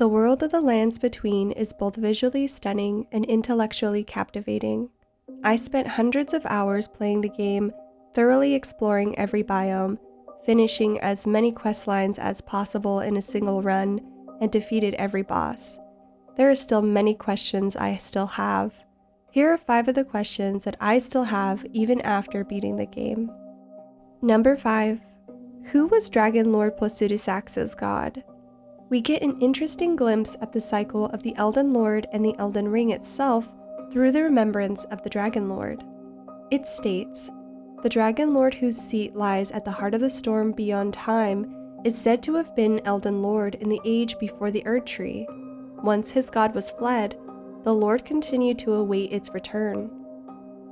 The world of the lands between is both visually stunning and intellectually captivating. I spent hundreds of hours playing the game, thoroughly exploring every biome, finishing as many quest lines as possible in a single run, and defeated every boss. There are still many questions I still have. Here are 5 of the questions that I still have even after beating the game. Number 5. Who was Dragon Lord Placidusax's god? We get an interesting glimpse at the cycle of the Elden Lord and the Elden Ring itself through the remembrance of the Dragon Lord. It states, "The Dragon Lord whose seat lies at the heart of the storm beyond time is said to have been Elden Lord in the age before the Erd Tree. Once his god was fled, the Lord continued to await its return."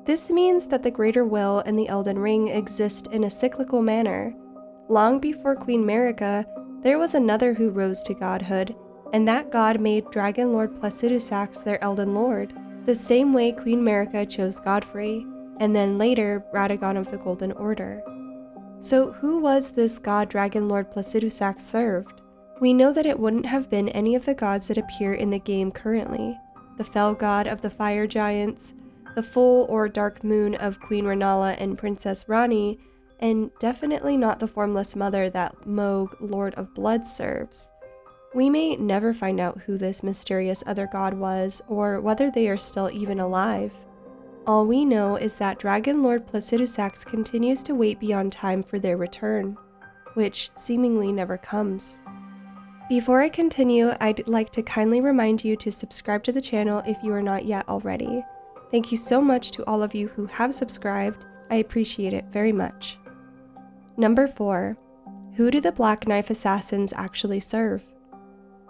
This means that the Greater Will and the Elden Ring exist in a cyclical manner. Long before Queen Marika, there was another who rose to godhood, and that god made Dragon Lord Placidusax their Elden Lord, the same way Queen Marika chose Godfrey, and then later Ratagon of the Golden Order. So who was this god Dragon Lord Placidusax served? We know that it wouldn't have been any of the gods that appear in the game currently. The fell god of the fire giants, the full or dark moon of Queen Rennala and Princess Ranni, and definitely not the formless mother that Mohg, Lord of Blood, serves. We may never find out who this mysterious other god was, or whether they are still even alive. All we know is that Dragon Lord Placidusax continues to wait beyond time for their return, which seemingly never comes. Before I continue, I'd like to kindly remind you to subscribe to the channel if you are not yet already. Thank you so much to all of you who have subscribed. I appreciate it very much. Number 4. Who do the Black Knife Assassins actually serve?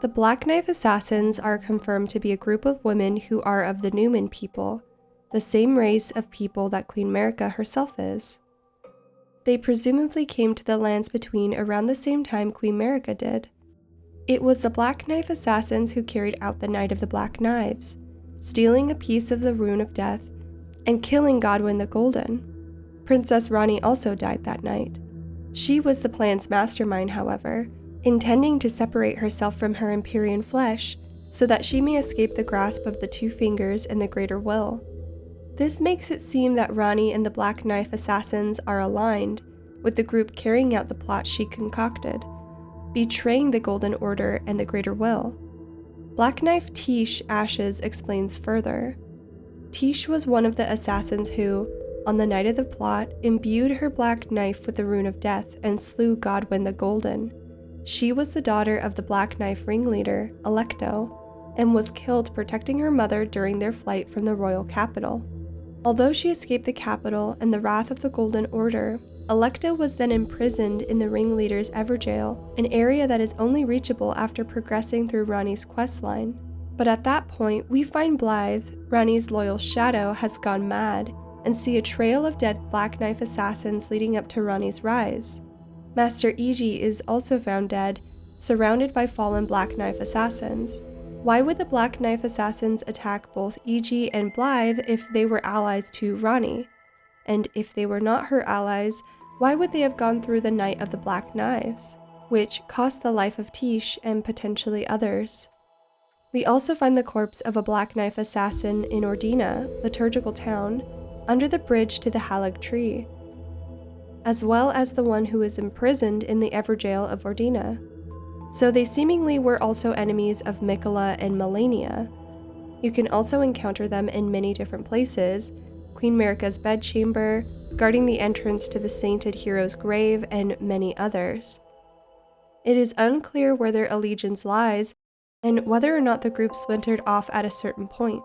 The Black Knife Assassins are confirmed to be a group of women who are of the Newman people, the same race of people that Queen Marika herself is. They presumably came to the lands between around the same time Queen Marika did. It was the Black Knife Assassins who carried out the Night of the Black Knives, stealing a piece of the Rune of Death and killing Godwyn the Golden. Princess Ranni also died that night. She was the plan's mastermind, however, intending to separate herself from her Empyrean flesh so that she may escape the grasp of the Two Fingers and the Greater Will. This makes it seem that Ranni and the Black Knife Assassins are aligned, with the group carrying out the plot she concocted, betraying the Golden Order and the Greater Will. Black Knife Tish Ashes explains further. Tish was one of the assassins who, on the night of the plot, imbued her black knife with the Rune of Death and slew Godwyn the Golden. She was the daughter of the Black Knife ringleader, Alecto, and was killed protecting her mother during their flight from the royal capital. Although she escaped the capital and the wrath of the Golden Order, Alecto was then imprisoned in the ringleader's Everjail, an area that is only reachable after progressing through Ranni's questline. But at that point, we find Blythe, Ranni's loyal shadow, has gone mad, and see a trail of dead Black Knife assassins leading up to Ranni's rise. Master Iji is also found dead, surrounded by fallen Black Knife assassins. Why would the Black Knife assassins attack both Iji and Blythe if they were allies to Ranni? And if they were not her allies, why would they have gone through the Night of the Black Knives, which cost the life of Tish and potentially others? We also find the corpse of a Black Knife assassin in Ordina, liturgical town, under the bridge to the Halig Tree, as well as the one who is imprisoned in the Everjail of Ordina. So they seemingly were also enemies of Mikola and Melania. You can also encounter them in many different places: Queen Marika's bedchamber, guarding the entrance to the sainted hero's grave, and many others. It is unclear where their allegiance lies, and whether or not the group splintered off at a certain point.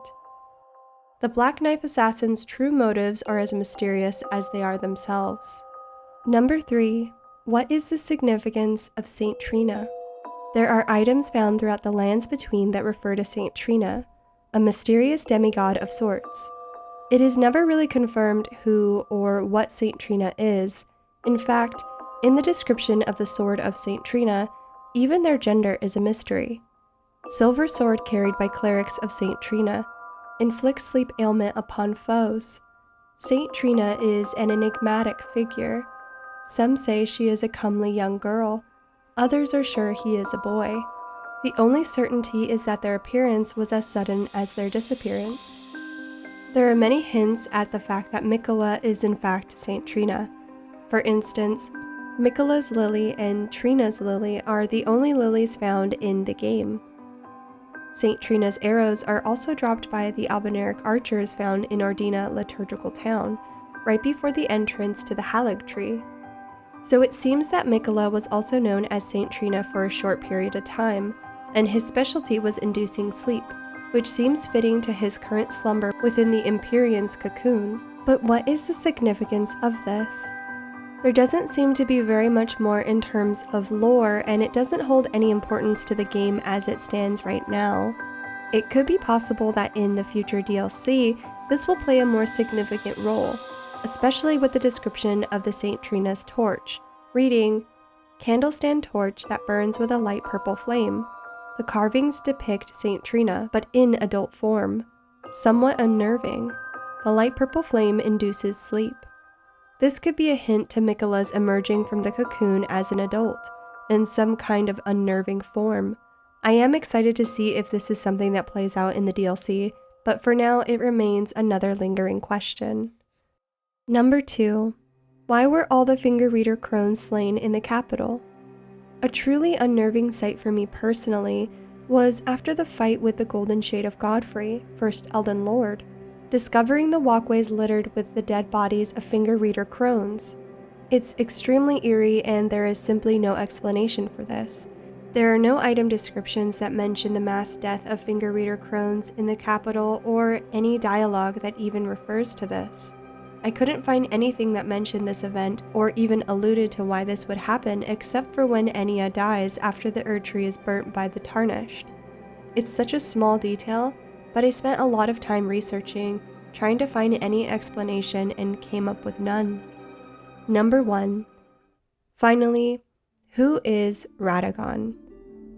The Black Knife Assassins' true motives are as mysterious as they are themselves. Number 3. What is the significance of Saint Trina? There are items found throughout the lands between that refer to Saint Trina, a mysterious demigod of sorts. It is never really confirmed who or what Saint Trina is. In fact, in the description of the sword of Saint Trina, even their gender is a mystery. Silver sword carried by clerics of Saint Trina, inflicts sleep ailment upon foes. Saint Trina is an enigmatic figure. Some say she is a comely young girl. Others are sure he is a boy. The only certainty is that their appearance was as sudden as their disappearance. There are many hints at the fact that Miquella is in fact Saint Trina. For instance, Miquella's lily and Trina's lily are the only lilies found in the game. Saint Trina's arrows are also dropped by the Albinaric archers found in Ordina Liturgical Town, right before the entrance to the Halig tree. So it seems that Miquella was also known as Saint Trina for a short period of time, and his specialty was inducing sleep, which seems fitting to his current slumber within the Empyrean's cocoon. But what is the significance of this? There doesn't seem to be very much more in terms of lore, and it doesn't hold any importance to the game as it stands right now. It could be possible that in the future DLC, this will play a more significant role, especially with the description of the Saint Trina's torch, reading, "Candle stand torch that burns with a light purple flame. The carvings depict Saint Trina, but in adult form. Somewhat unnerving. The light purple flame induces sleep." This could be a hint to Miquella's emerging from the cocoon as an adult, in some kind of unnerving form. I am excited to see if this is something that plays out in the DLC, but for now it remains another lingering question. Number 2. Why were all the finger reader crones slain in the capital? A truly unnerving sight for me personally was after the fight with the Golden Shade of Godfrey, first Elden Lord, discovering the walkways littered with the dead bodies of finger reader crones. It's extremely eerie, and there is simply no explanation for this. There are no item descriptions that mention the mass death of finger reader crones in the capital or any dialogue that even refers to this. I couldn't find anything that mentioned this event or even alluded to why this would happen except for when Enya dies after the Erdtree is burnt by the Tarnished. It's such a small detail, but I spent a lot of time researching, trying to find any explanation and came up with none. Number 1. Finally, who is Ratagon?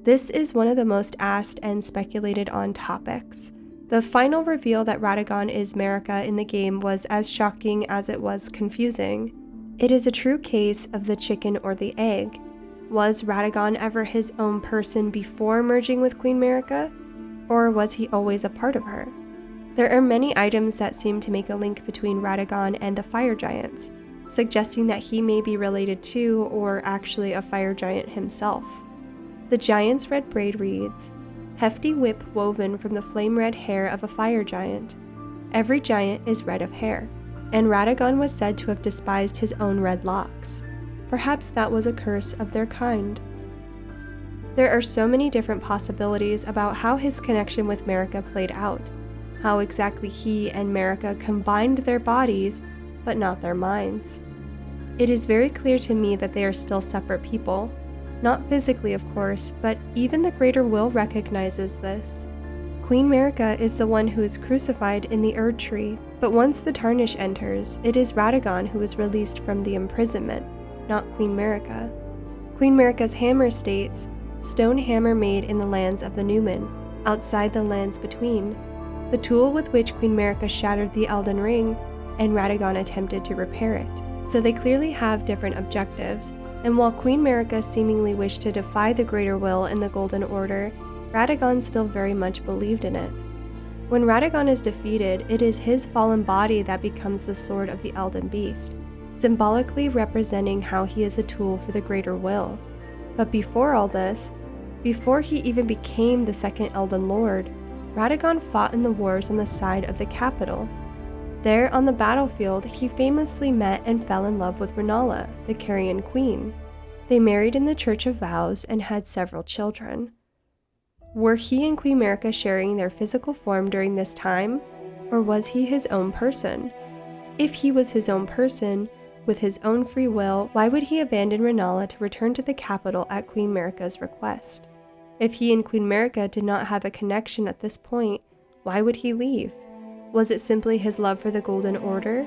This is one of the most asked and speculated on topics. The final reveal that Ratagon is Marika in the game was as shocking as it was confusing. It is a true case of the chicken or the egg. Was Ratagon ever his own person before merging with Queen Marika? Or was he always a part of her? There are many items that seem to make a link between Ratagon and the fire giants, suggesting that he may be related to or actually a fire giant himself. The giant's red braid reads, "Hefty whip woven from the flame-red hair of a fire giant. Every giant is red of hair," and Ratagon was said to have despised his own red locks. Perhaps that was a curse of their kind. There are so many different possibilities about how his connection with Marika played out, how exactly he and Marika combined their bodies, but not their minds. It is very clear to me that they are still separate people. Not physically, of course, but even the greater will recognizes this. Queen Marika is the one who is crucified in the Erdtree, but once the Tarnish enters, it is Ratagon who is released from the imprisonment, not Queen Marika. Queen Marika's hammer states, "Stone hammer made in the lands of the Numen, outside the lands between," the tool with which Queen Marika shattered the Elden Ring, and Ratagon attempted to repair it. So they clearly have different objectives, and while Queen Marika seemingly wished to defy the Greater Will and the Golden Order, Ratagon still very much believed in it. When Ratagon is defeated, it is his fallen body that becomes the sword of the Elden Beast, symbolically representing how he is a tool for the Greater Will. But before all this, before he even became the second Elden Lord, Ratagon fought in the wars on the side of the capital. There on the battlefield, he famously met and fell in love with Rennala, the Carian queen. They married in the Church of Vows and had several children. Were he and Queen Marika sharing their physical form during this time, or was he his own person? If he was his own person, with his own free will, why would he abandon Rennala to return to the capital at Queen Marika's request? If he and Queen Marika did not have a connection at this point, why would he leave? Was it simply his love for the Golden Order?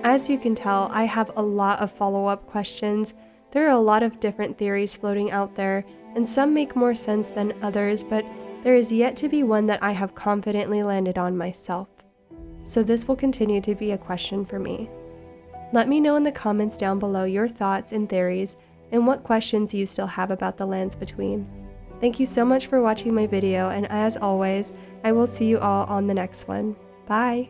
As you can tell, I have a lot of follow-up questions. There are a lot of different theories floating out there, and some make more sense than others, but there is yet to be one that I have confidently landed on myself. So this will continue to be a question for me. Let me know in the comments down below your thoughts and theories, and what questions you still have about the Lands Between. Thank you so much for watching my video, and as always, I will see you all on the next one. Bye!